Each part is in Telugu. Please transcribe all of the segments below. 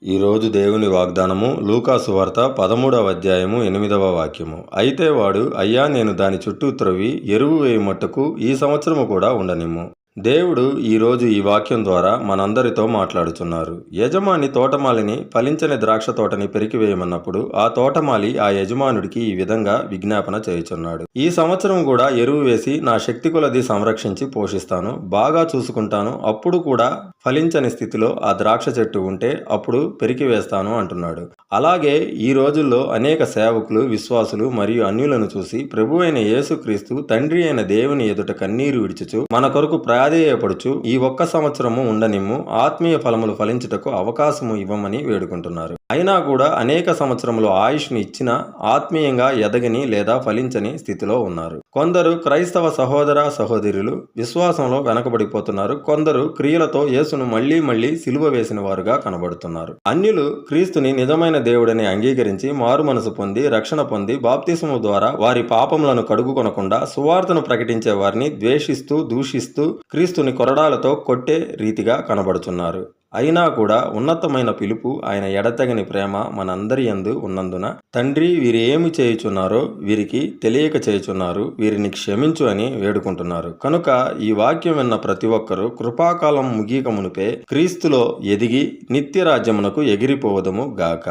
ఈరోజు దేవుని వాగ్దానము లూకా సువార్త 13వ అధ్యాయము 8వ వాక్యము. అయితే వాడు, అయ్యా, నేను దాని చుట్టూ త్రవ్వి ఎరువు వేయి మట్టుకు ఈ సంవత్సరము కూడా ఉండనిమ్ము. దేవుడు ఈరోజు ఈ వాక్యం ద్వారా మనందరితో మాట్లాడుచున్నారు. యజమాని తోటమాలిని ఫలించని ద్రాక్ష తోటని పెరికివేయమన్నప్పుడు ఆ తోటమాలి ఆ యజమానుడికి ఈ విధంగా విజ్ఞాపన చేయుచున్నాడు. ఈ సంవత్సరం కూడా ఎరువు వేసి నా శక్తి కొలది సంరక్షించి పోషిస్తాను, బాగా చూసుకుంటాను. అప్పుడు కూడా ఫలించని స్థితిలో ఆ ద్రాక్ష చెట్టు ఉంటే అప్పుడు పెరికివేస్తాను అంటున్నాడు. అలాగే ఈ రోజుల్లో అనేక సేవకులు, విశ్వాసులు మరియు అన్యులను చూసి ప్రభువైన యేసుక్రీస్తు తండ్రి అయిన దేవుని ఎదుట కన్నీరు విడిచుచు మన కొరకు ప్రాధేయపడుచు ఈ ఒక్క సంవత్సరము ఉండనిమ్ము, ఆత్మీయ ఫలములు ఫలించుటకు అవకాశము ఇవ్వమని వేడుకుంటున్నారు. అయినా కూడా అనేక సంవత్సరములు ఆయుష్ని ఇచ్చినా ఆత్మీయంగా ఎదగని లేదా ఫలించని స్థితిలో ఉన్నారు. కొందరు క్రైస్తవ సహోదర సహోదరులు విశ్వాసంలో వెనకబడిపోతున్నారు. కొందరు క్రియలతో యేసును మళ్లీ మళ్లీ సిలువ వేసిన వారుగా కనబడుతున్నారు. అన్యులు క్రీస్తుని నిజమైన దేవుడని అంగీకరించి మారు మనసు పొంది రక్షణ పొంది బాప్తిసము ద్వారా వారి పాపములను కడుగుకొనకుండా సువార్తను ప్రకటించే వారిని ద్వేషిస్తూ దూషిస్తూ క్రీస్తుని కొరడాలతో కొట్టే రీతిగా కనబడుచున్నారు. అయినా కూడా ఉన్నతమైన పిలుపు, ఆయన ఎడతెగని ప్రేమ మనందరి యందు ఉన్నందున, తండ్రి, వీరు ఏమి చేయుచున్నారో వీరికి తెలియక చేయుచున్నారు, వీరిని క్షమించు అని వేడుకుంటున్నారు. కనుక ఈ వాక్యం విన్న ప్రతి ఒక్కరూ కృపాకాలం ముగియక మునిపే క్రీస్తులో ఎదిగి నిత్య రాజ్యమునకు ఎగిరిపోవదము గాక.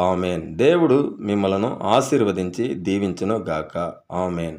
ఆమెన్. దేవుడు మిమ్మలను ఆశీర్వదించి దీవించును గాక. ఆమెన్.